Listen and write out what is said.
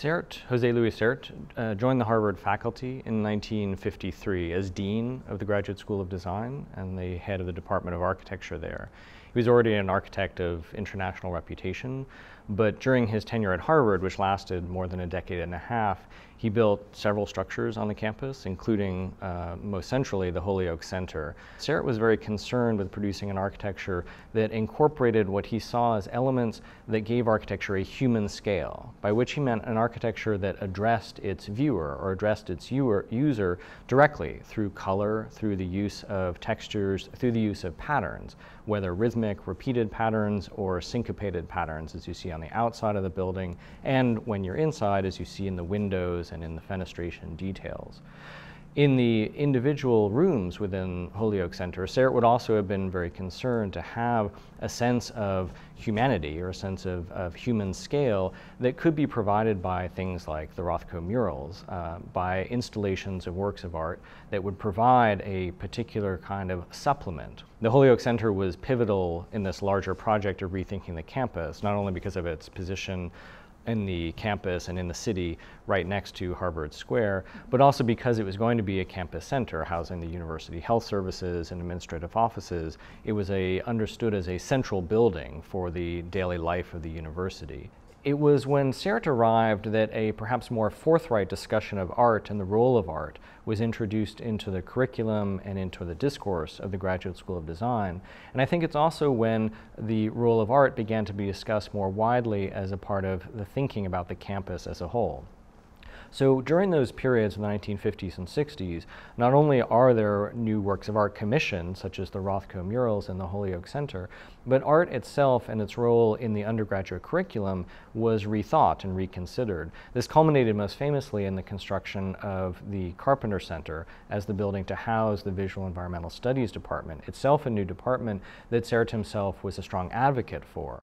Josep Lluís Sert, joined the Harvard faculty in 1953 as Dean of the Graduate School of Design and the head of the Department of Architecture there. He was already an architect of international reputation, but during his tenure at Harvard, which lasted more than a decade and a half, he built several structures on the campus, including most centrally the Holyoke Center. Sert was very concerned with producing an architecture that incorporated what he saw as elements that gave architecture a human scale, by which he meant an architecture that addressed its viewer or addressed its user directly through color, through the use of textures, through the use of patterns, whether rhythmic, repeated patterns or syncopated patterns, as you see on the outside of the building, and when you're inside, as you see in the windows and in the fenestration details. In the individual rooms within Holyoke Center, Sert would also have been very concerned to have a sense of humanity or a sense of human scale that could be provided by things like the Rothko murals, by installations of works of art that would provide a particular kind of supplement. The Holyoke Center was pivotal in this larger project of rethinking the campus, not only because of its position in the campus and in the city right next to Harvard Square, but also because it was going to be a campus center housing the university health services and administrative offices. It was understood as a central building for the daily life of the university. It was when Sert arrived that a perhaps more forthright discussion of art and the role of art was introduced into the curriculum and into the discourse of the Graduate School of Design. And I think it's also when the role of art began to be discussed more widely as a part of the thinking about the campus as a whole. So during those periods in the 1950s and 60s, not only are there new works of art commissioned, such as the Rothko murals in the Holyoke Center, but art itself and its role in the undergraduate curriculum was rethought and reconsidered. This culminated most famously in the construction of the Carpenter Center as the building to house the Visual Environmental Studies Department, itself a new department that Sert himself was a strong advocate for.